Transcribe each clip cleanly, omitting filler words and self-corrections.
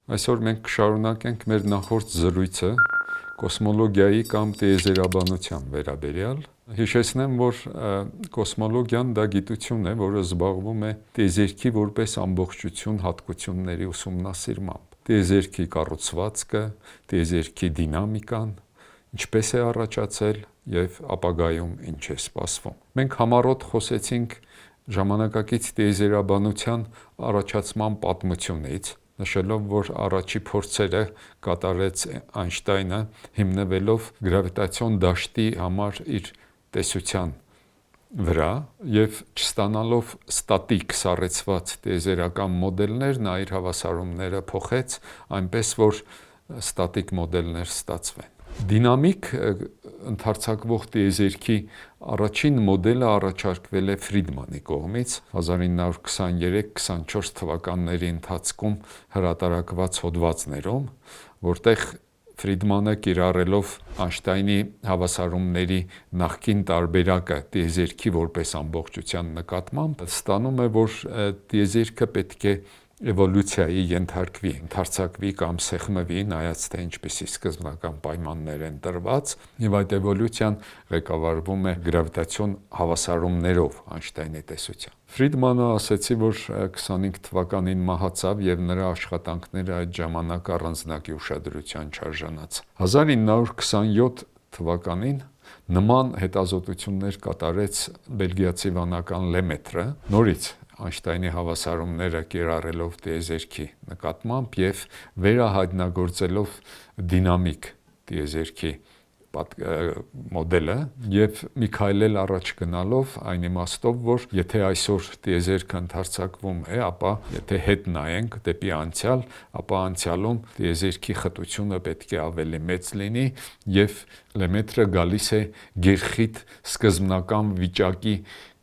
Այսօր մենք կշարունակենք մեր նախորդ զրույցը կոսմոլոգիայի կամ տիեզերաբանության վերաբերյալ։ Հիշեցնեմ, որ կոսմոլոգիան դա գիտություն է, որը զբաղվում է տիեզերքի որպես ամբողջություն հատկությունների ուսումնասիրմամբ։ Տիեզերքի կառուցվածքը, տիեզերքի դինամիկան, ինչպես է առաջացել եւ ապագայում ինչ է սպասվում։ Մենք համառոտ խոսեցինք ժամանակակից տիեզերաբանության առաջացման պատմությունից, նշելով, որ առաջի փորձերը կատարեց Այնշտայնը հիմնվելով գրավիտացիոն դաշտի համար իր տեսության վրա եւ չստանալով ստատիկ սառեցված տիեզերական մոդելներ, նա իր հավասարումները փոխեց այնպես, որ ստատիկ մոդելներ ստացվեն։ Դինամիկ ընդարձակվող տիեզերքի առաջին մոդելը առաջարկվել է Ֆրիդմանի կողմից 1923-24 թվականների ընթացքում հրատարակված հոդվածներում, որտեղ Ֆրիդմանը կիրառելով Այնշտայնի հավասարումների նախկին տարբերակը տիեզերքի որպես ամբողջության նկատմամբ, ստանում է, որ տիեզերքը պետք է էվոլյուցիայի ենթարկվի, ընդարձակվի կամ սեղմվի, նայած թե ինչպիսի սկզբնական պայմաններ են տրված, եւ այդ էվոլյուցիան ղեկավարվում է գրավիտացիոն հավասարումներով Այնշտայնի տեսությամբ։ Ֆրիդմանը ասացի, որ 25 թվականին մահացավ եւ նրա աշխատանքները այդ ժամանակ առանձնակի ուշադրության չարժանացան։ 1927 թվականին նման հետազոտություններ կատարեց բելգիացի վանական Լեմետրը, նորից Այնշտայնի հավասարումները կիրառելով տիեզերքի նկատմամբ եւ վերահայտնագործելով դինամիկ տիեզերքի մոդելը եւ մի քայլ էլ առաջ գնալով այն իմաստով, որ եթե այսօր տիեզերքը ընդարձակվում է, ապա եթե հետ նայենք դեպի անցյալ, ապա անցյալում տիեզերքի խտությունը պետք է ավելի մեծ լինի եւ Լեմետրը գալիս է գերխիտ սկզբնական վիճակի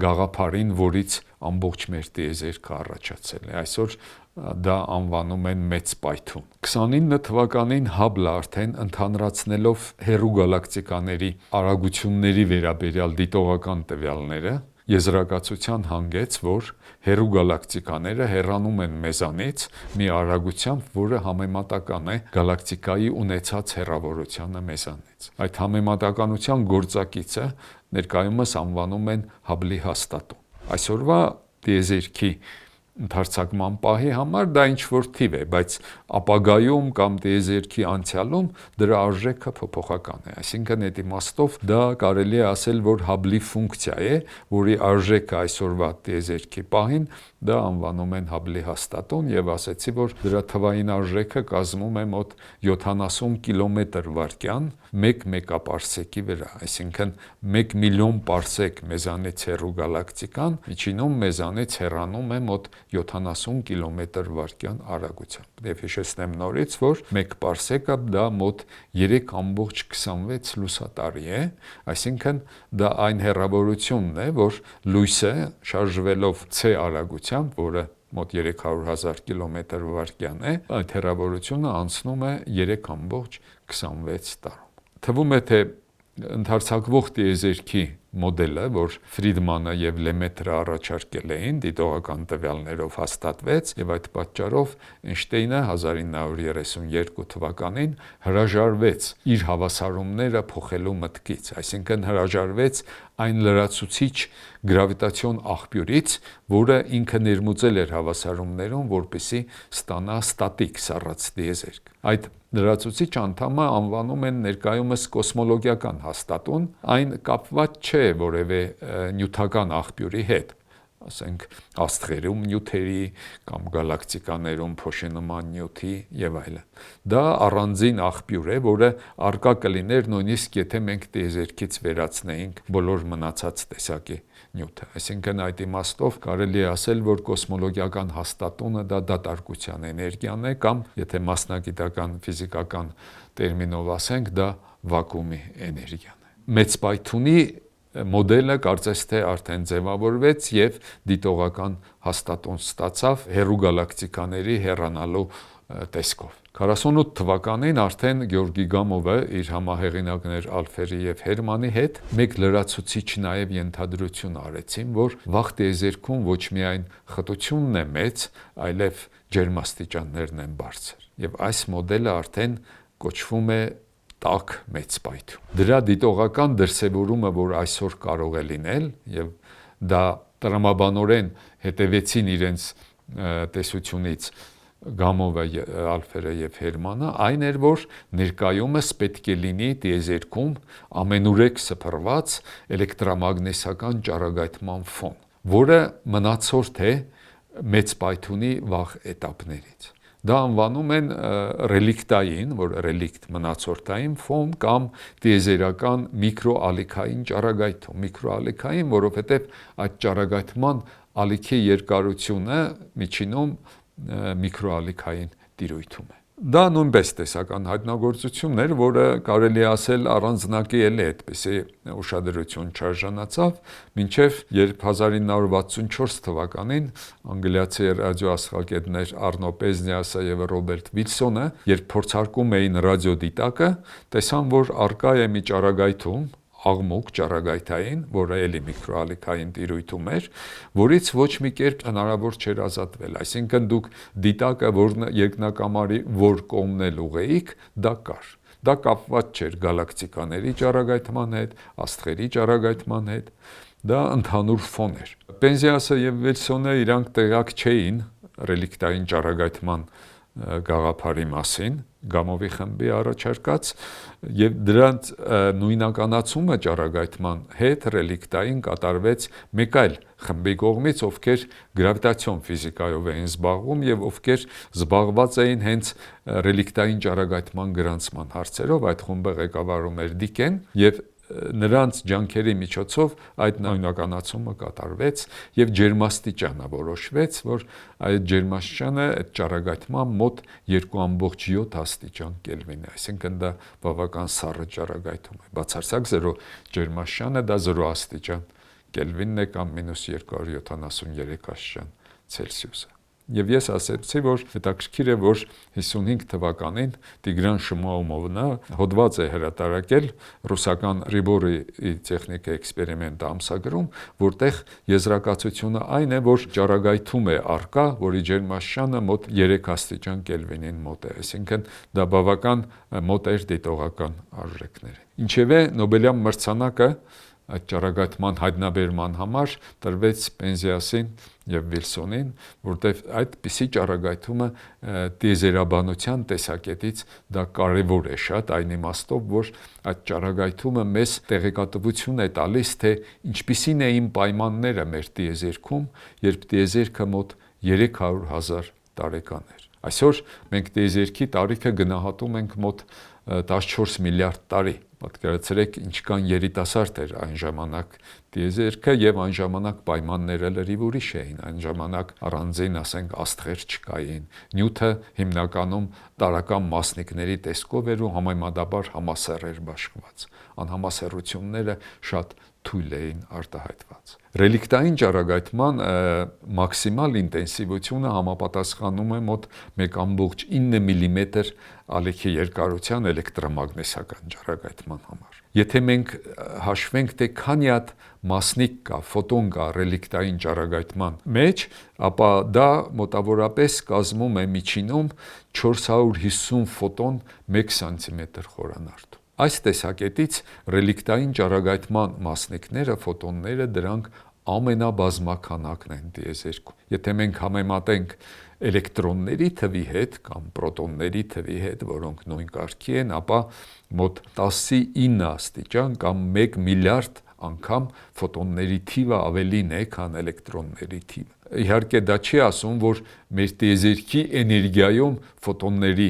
գաղափարին, որից ամբողջ մեր տիեզերքը առաջացել է։ Այսօր դա անվանում են մեծ պայթուն։ 29 թվականին Հաբլը արդեն ընդհանրացնելով հեռու գալակտիկաների արագությունների վերաբերյալ դիտողական տվյալները եզրակացության հանգեց, որ հեռու գալակտիկաները հեռանում են մեզանից մի արագությամբ, որը համեմատական է գալակտիկայի ունեցած հեռավորությանը մեզանից։ Այդ համեմատականության գործակիցը ներկայումս անվանում են Հաբլի հաստատուն։ Այսօրվա տիեզերքի ընդարձակման պահի համար դա ինչ-որ թիվ է, բայց ապագայում կամ տիեզերքի անցյալում դրա արժեքը փոփոխական է։ Այսինքն այդ իմաստով դա կարելի է ասել, որ Հաբլի ֆունկցիա է, որի արժեքը այսօրվա տիեզերքի պահին դա անվանում են Հաբլի հաստատուն եւ ասեցի, որ դրա թվային արժեքը կազմում է մոտ 70 կիլոմետր/վայրկյան 1 մեգապարսեկի վրա, այսինքն 1 միլիոն պարսեկ մեզանից հեռու գալակտիկան միջինում մեզանից հեռանում է մոտ 70 կիլոմետր/վայրկյան արագությամբ։ Եվ հիշեցնեմ նորից, որ 1 պարսեկը դա մոտ 3.26 լուսատարի է, այսինքն դա այն հեռավորությունն է, որ լույսը շարժվելով c արագությամբ, որը մոտ 300,000 կիլոմետր/վայրկյան է, այդ հեռավորությունը անցնում է 3.26 տարում։ Թվում է, թե ընդարձակվող տիեզերքի մոդելը, որ Ֆրիդմանը եւ Լեմետրը առաջարկել էին, դիտողական տվյալներով հաստատվեց եւ այդ պատճառով Այնշտայնը 1932 թվականին հրաժարվեց իր հավասարումները փոխելու մտքից, այսինքն հրաժարվեց այն լրացուցիչ գրավիտացիոն աղբյուրից, որը ինքը ներմուծել էր հավասարումներում, որպեսզի ստանա ստատիկ սառած տիեզերք։ Այդ լրացուցիչ անդամը անվանում են ներկայումս կոսմոլոգիական հաստատուն, այն կապված չէ որևէ նյութական աղբյուրի հետ, ասենք աստղերում նյութերի կամ գալակտիկաներում փոշենման նյութի եւ այլն։ Դա առանձին աղբյուր է, որը արկա կլիներ նույնիսկ եթե մենք տիեզերքից վերացնեինք բոլոր մնացած տեսակի նյութը։ Այսինքն այդ իմաստով կարելի է ասել, որ կոսմոլոգիական հաստատունը դա դատարկության էներգիան է կամ եթե մասնագիտական ֆիզիկական տերմինով ասենք, դա վակուումի էներգիան է։ Մեծ պայթունի մոդելը կարծես թե արդեն ձևավորվեց եւ դիտողական հաստատուն ստացավ հեռու գալակտիկաների հեռանալու տեսքով։ 48 թվականին արդեն Գեորգի Գամովը իր համահեղինակներ Ալֆերի եւ Հերմանի հետ մեկ լրացուցիչ նաեւ ենթադրություն արեցին, որ վաղ տիեզերքում ոչ միայն խտությունն է մեծ, այլև ջերմաստիճաններն են բարձր։ Եվ այս մոդելը արդեն կոչվում է տաք մեծ պայթյուն։ Դրա դիտողական դրսևորումը, որ այսօր կարող է լինել, եւ դա տրամաբանորեն հետևեցին իրենց տեսությունից Գամովը, Ալֆերը եւ Հերմանը, այն էր, որ ներկայումս պետք է լինի տիեզերքում ամենուրեք սփռված էլեկտրամագնիսական ճառագայթման ֆոն, որը մնացորդ է մեծ պայթյունի վաղ էտապներից։ Դա անվանում են ռելիկտային, որ ռելիկտ մնացորդային ֆոն կամ տիեզերական միկրոալիքային ճառագայթում, միկրոալիքային, որովհետև այդ ճառագայթման ալիքի երկարությունը միջինում միկրոալիքային տիրույթում է։ Դա նույնպես տեսական հայտնագործություն էր, որը կարելի ասել առանձնակի էլի այդպիսի ուշադրություն չարժանացավ, մինչև երբ 1964 թվականին անգլիացի ռադիոաստղագետներ Արնո Պեզնիասը եւ Ռոբերտ Վիլսոնը, երբ փորձարկում էին ռադիոդիտակը, տեսան, որ առկա է մի ճառագայթում, աղմուկ ճառագայթային, որը էլի միկրոալիքային տիրույթում էր, որից ոչ մի կերպ հնարավոր չէր ազատվել։ Այսինքն դուք դիտակը, որն երկնակամարի որ կողմն էլ ուղեիք, դա կար։ Դա կապված չէր գալակտիկաների ճառագայթման հետ, աստղերի ճառագայթման հետ, դա ընդհանուր ֆոն էր։ Պենզիասը եւ Վիլսոնը իրանք տեղյակ չէին ռելիկտային ճառագայթման գաղափարի մասին, Գամովի խմբի առաջարկած, եւ դրանց նույնականացումը ճառագայթման հետ ռելիկտային կատարվեց մեկ այլ խմբի կողմից, ովքեր գրավիտացիոն ֆիզիկայով էին զբաղվում եւ ովքեր զբաղված էին հենց ռելիկտային ճառագայթման գրանցման հարցերով։ Այդ խումբը ղեկավարում էր Դիկեն եւ նրանց ջանքերի միջոցով այդ նույնականացումը կատարվեց եւ ջերմաստիճանը որոշվեց, որ այդ ջերմաստիճանը այդ ճառագայթման մոտ 2.7 աստիճան Կելվին է, այսինքն դա բավական սառը ճառագայթում է։ Բացարձակ 0 ջերմաստիճանը դա 0 աստիճան Կելվինն է կամ -273 աստիճան Ցելսիուսը։ Եվ ես ասեցի, որ հետաքրքիր է, որ 55 թվականին Տիգրան Շմաումովն հոդված է հրատարակել ռուսական Ռիբորի տեխնիկա էքսպերիմենտ ամսագրում, որտեղ եզրակացությունը այն է, որ ճառագայթում է առկա, որի ջերմաստիճանը մոտ 3 աստիճան Կելվինին մոտ է, այսինքն դա բավական մոտ էր դիտողական արժեքներին։ Ինչևէ, Նոբելյան մրցանակը այդ ճառագայթման հայտնաբերման համար տրվեց Պենզիասին եւ Վիլսոնին, որտեղ այդպիսի ճառագայթումը տիեզերաբանության տեսակետից դա կարևոր է շատ, այն իմաստով, որ այդ ճառագայթումը մեզ տեղեկատվություն է տալիս, թե ինչպիսին էին պայմանները մեր տիեզերքում, երբ տիեզերքը մոտ 300,000 տարեկան էր։ Այսօր մենք տիեզերքի տարիքը գնահատում ենք մոտ 14 միլիարդ տարի։ Պատկերացրեք, ինչքան երիտասարդ էր այն ժամանակ տիեզերքը եւ այն ժամանակ պայմանները լրիվ ուրիշ էին։ Այն ժամանակ առանձին, ասենք, աստղեր չկային։ Նյութը հիմնականում տարական մասնիկների տեսքով էր ու համեմատաբար համասեռ էր բաշխված։ Անհամասեռությունները շատ թույլ էին արտահայտված։ Ռելիկտային ճառագայթման մաքսիմալ ինտենսիվությունը համապատասխանում է մոտ 1.9 մմ ալիքի երկարության էլեկտրամագնիսական ճառագայթման համար։ Եթե մենք հաշվենք, թե քանի հատ մասնիկ կա, ֆոտոն կա ռելիկտային ճառագայթման մեջ, ապա դա մոտավորապես կազմում է միջինում 450 ֆոտոն 1 սանտիմետր խորանարդում։ Այս տեսակետից ռելիկտային ճառագայթման մասնիկները, ֆոտոնները, դրանք ամենաբազմաքանակն են տիեզերքում։ Եթե մենք համեմատենք էլեկտրոնների թվի հետ կամ պրոտոնների թվի հետ, որոնք նույն կարգի են, ապա մոտ 19 աստիճան կամ 1 միլիարդ անգամ ֆոտոնների թիվը ավելին է, քան էլեկտրոնների թիվը։ Իհարկե դա չի ասում, որ մեր տիեզերքի էներգիայում ֆոտոնների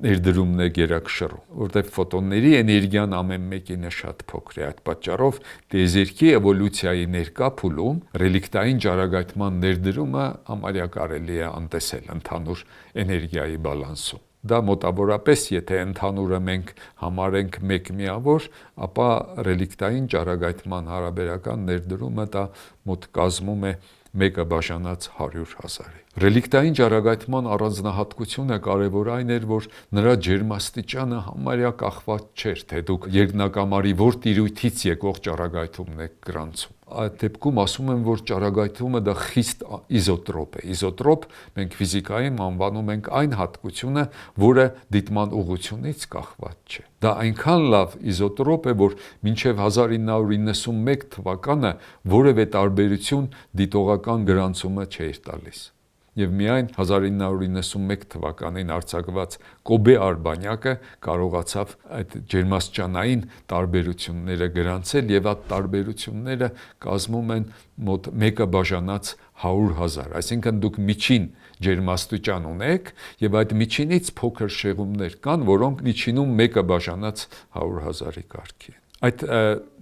ներդրումն է գերակշռում, որտեղ ֆոտոնների էներգիան ամեն մեկինը շատ փոքր է։ Այդ պատճառով տիեզերքի էվոլյուցիայի ներկա փուլում ռելիկտային ճառագայթման ներդրումը համարյա կարելի է անտեսել ընդհանուր էներգիայի բալանսում։ Դա մոտավորապես, եթե ընդհանուրը մենք համարենք 1 միավոր, ապա ռելիկտային ճառագայթման հարաբերական ներդրումը դա մոտ կազմում է մեկը բաժանած 100,000-ի։ Ռելիկտային ճառագայթման առանձնահատկությունը կարևոր այն էր, որ նրա ջերմաստիճանը համարյա կախված չէր, թե դուք երկնակամարի որ տիրույթից եկող ճառագայթումն եք գրանցում։ Այդ դեպքում ասում եմ, որ ճառագայթումը դա խիստ իզոտրոպ է։ Իզոտրոպ մենք ֆիզիկայում անվանում ենք այն հատկությունը, որը դիտման ուղղությունից կախված չէ։ Դա այնքան լավ իզոտրոպ է, որ մինչև 1991 թվականը որևէ տարբերություն դիտողական գրանցումը չէր տալիս։ Եվ միայն 1991 թվականին արձակված Կոբե արբանյակը կարողացավ այդ ջերմաստիճանային տարբերությունները գրանցել, եւ այդ տարբերությունները կազմում են մոտ մեկը բաժանած 100,000, այսինքն դուք միջին ջերմաստիճան ունեք եւ այդ միջինից փոքր շեղումներ կան, որոնք միջինում մեկը բաժանած 100,000-ի կարգի են։ Այդ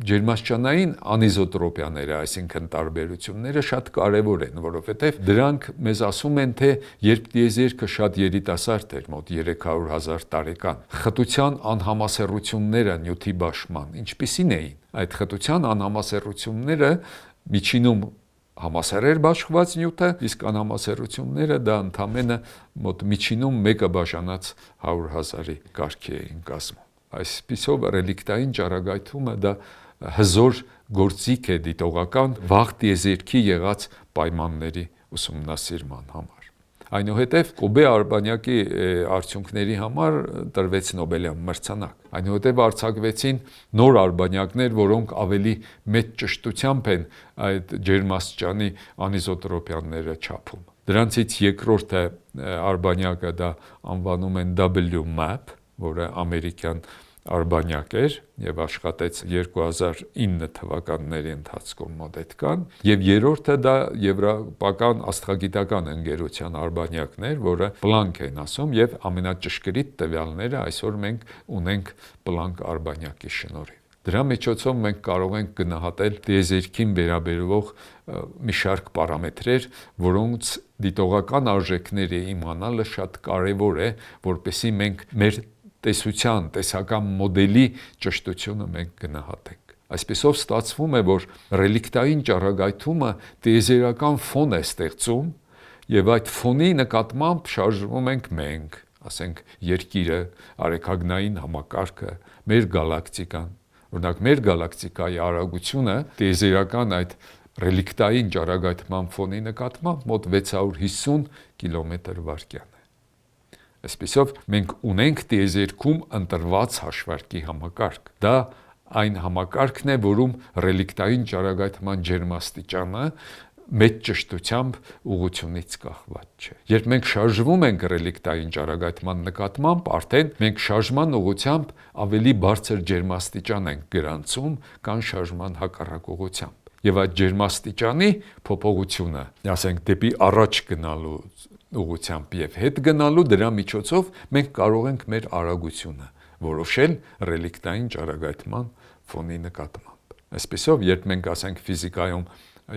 ջերմաստիճանային անիզոտրոպիաները, այսինքն տարբերությունները շատ կարևոր են, որովհետև դրանք մեզ ասում են, թե երբ տիեզերքը շատ երիտասարդ էր, մոտ 300,000 տարեկան, խտության անհամասեռությունները նյութի բաշխման ինչպիսին էին։ Այդ խտության անհամասեռությունները միջինում համասեռ էր բաշխված նյութը, իսկ անհամասեռությունները դա ընդամենը մոտ միջինում մեկը բաժանած 100,000-ի կարգի էին կազմում։ Այսպիսով ռելիկտային ճառագայթումը դա հզոր գործիք է դիտողական վաղ տիեզերքի եղած պայմանների ուսումնասիրման համար։ Այնուհետև Կոբե արբանյակի արդյունքների համար տրվեց Նոբելյան մրցանակ։ Այնուհետև արձակվեցին նոր արբանյակներ, որոնք ավելի մեծ ճշտությամբ են այդ ջերմաստիճանի անիզոտրոպիաները չափում։ Դրանցից երկրորդը արբանյակը դա անվանում են WMAP, որը ամերիկյան արբանյակ էր եւ աշխատեց 2009 թվականների ընթացքում մոտ այդքան, եւ երրորդը դա եվրոպական աստղագիտական ընկերության արբանյակն էր, որը Planck են ասում, եւ ամենաճշգրիտ տվյալները այսօր մենք ունենք Planck արբանյակի շնորհիվ։ Դրա միջոցով մենք կարող ենք գնահատել տիեզերքին վերաբերող մի շարք պարամետրեր, որոնց դիտողական արժեքները իմանալը շատ կարևոր է, որպեսզի մենք մեր տեսության, տեսական մոդելի ճշտությունը մենք գնահատենք։ Այսպիսով ստացվում է, որ ռելիկտային ճառագայթումը տիեզերական ֆոն է ստեղծում, եւ այդ ֆոնի նկատմամբ շարժվում ենք մենք, ասենք Երկիրը, արեգակնային համակարգը, մեր գալակտիկան։ Օրինակ մեր գալակտիկայի արագությունը տիեզերական այդ ռելիկտային ճառագայթման ֆոնի նկատմամբ մոտ 650 կմ/վայրկյան է։ Այսպիսով մենք ունենք տիեզերքում ընտրված հաշվարկի համակարգ։ Դա այն համակարգն է, որում ռելիկտային ճառագայթման ջերմաստիճանը մեծ ճշտությամբ ուղղությունից կախված չէ։ Երբ մենք շարժվում ենք ռելիկտային ճառագայթման նկատմամբ, արդեն մենք շարժման ուղղությամբ ավելի բարձր ջերմաստիճան ենք գրանցում, քան շարժման հակառակ ուղղությամբ։ Եվ այդ ջերմաստիճանի փոփոխությունը, ասենք դեպի առաջ գնալու ուղղությամբ եւ հետ գնալու դրա միջոցով մենք կարող ենք մեր արագությունը որոշել ռելիկտային ճառագայթման ֆոնի նկատմամբ։ Այսպիսով, երբ մենք ասենք ֆիզիկայում,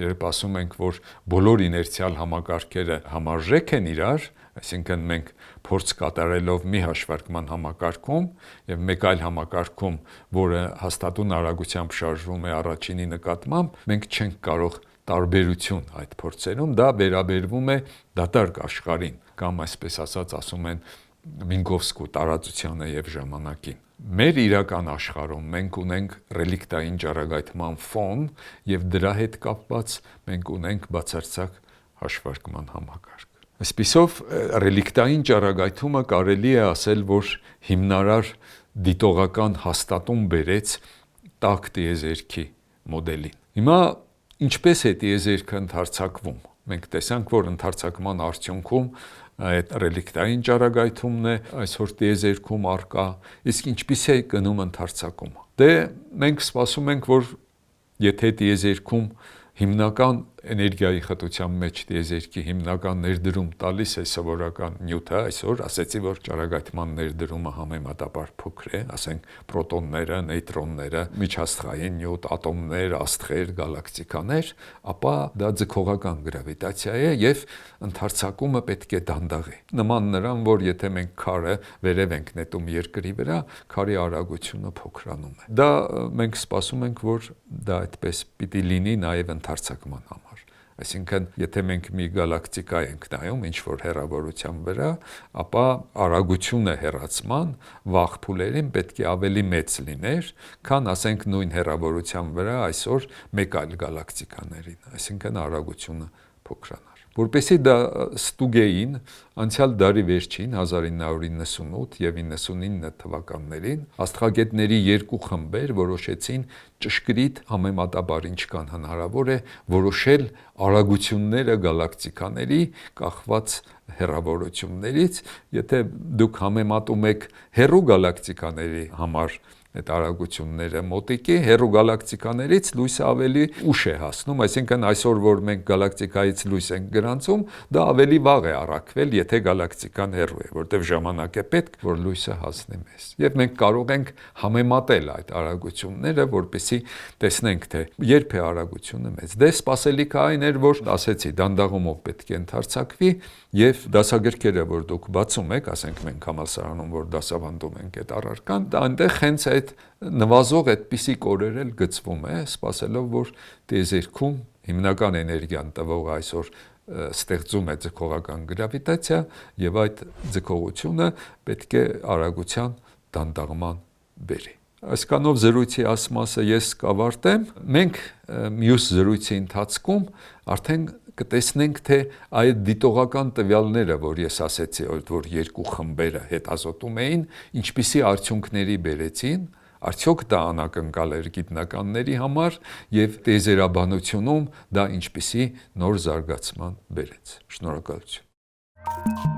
երբ ասում ենք, որ բոլոր իներցիալ համակարգերը համարժեք են իրար, այսինքն մենք փորձ կատարելով մի հաշվարկման համակարգում եւ մեկ այլ համակարգում, որը հաստատուն արագությամբ շարժվում է առաջինի նկատմամբ, մենք չենք կարող տարբերություն այդ փորձերում, դա վերաբերվում է դատարկ աշխարհին, կամ այսպես ասած ասում են Մինկովսկու տարածությանը եւ ժամանակին։ Մեր իրական աշխարհում մենք ունենք ռելիկտային ճառագայթման ֆոն եւ դրա հետ կապված մենք ունենք բացարձակ հաշվարկման համակարգ։ Այսպիսով ռելիկտային ճառագայթումը կարելի է ասել, որ հիմնարար դիտողական հաստատում բերեց տաք տիեզերքի մոդելին։ Հիմա ինչպես է տիեզերքը ընդարձակվում։ Մենք տեսանք, որ ընդարձակման արդյունքում այդ ռելիկտային ճառագայթումն է այսօր տիեզերքում արկա, իսկ ինչպես է գնում ընդարձակումը։ Դե մենք սպասում ենք, որ եթե տիեզերքում հիմնական էներգիայի խտության մեջ տիեզերքի հիմնական ներդրում տալիս է սովորական նյութը, այսօր ասեցի, որ ճառագայթման ներդրումը համեմատաբար փոքր է, ասենք պրոտոնները, նեյտրոնները, միջաստղային նյութ, ատոմներ, աստղեր, գալակտիկաներ, ապա դա ձգողական գրավիտացիա է եւ ընդարձակումը պետք է դանդաղի։ Նման նրան, որ եթե մենք քարը վերև ենք նետում երկրի վրա, քարի արագությունը փոքրանում է։ Դա մենք սպասում ենք, որ դա այդպես պիտի լինի նաեւ ընդարձակման համար։ Այսինքն, եթե մենք մի գալակտիկա ենք նայում ինչ-որ հեռավորության վրա, ապա արագությունը հեռացման վաղ փուլերին պետք է ավելի մեծ լիներ, քան ասենք նույն հեռավորության վրա այսօր մեկ այլ գալակտիկաներին, այսինքն արագությունը փոքրանար։ Որպեսզի դա ստուգեին, անցյալ դարի վերջին 1998 եւ 99 թվականներին աստղագետների երկու խմբեր որոշեցին ճշգրիտ համեմատաբար ինչքան հնարավոր է որոշել արագությունները գալակտիկաների կախված հեռավորություններից, եթե դուք համեմատում եք հեռու գալակտիկաների համար այդ արագությունները մոտիկ է, հեռու գալակտիկաներից լույսը ավելի ուշ է հասնում, այսինքն այսօր որ մենք գալակտիկայից լույս ենք գրանցում, դա ավելի վաղ է առաքվել, եթե գալակտիկան հեռու է, որտեղ ժամանակ է պետք, որ լույսը հասնի մեզ։ Եվ մենք կարող ենք համեմատել այդ արագությունները, որպեսզի տեսնենք, թե երբ է արագությունը մեծ։ Դե սպասելիքը այն էր, որ ասեցի, դանդաղումով պետք է ընդարձակվի եւ դասագրքերը, որ դուք բացում եք, ասենք մենք համալսարանում, որ դասավանդում ենք այդ առարկան, այնտեղ հենց այդ նվազող այդպիսի կորեր էլ գծվում է, սպասելով, որ տիեզերքում հիմնական էներգիան տվող այսօր ստեղծում է ձգողական գրավիտացիա եւ այդ ձգողությունը պետք է արագության դանդաղման բերի։ Այսքանով զրույցի այս մասը ես կավարտեմ։ Մենք մյուս զրույցի ընթացքում արդեն կտեսնենք, թե այդ դիտողական տվյալները, որ ես ասեցի, որ երկու խմբերը հետազոտում էին, ինչպիսի արդյունքների բերեցին, արդյոք դա անակնկալ էր գիտնականների համար եւ տիեզերաբանությունում դա ինչպիսի նոր զարգացման բերեց։ Շնորհակալություն։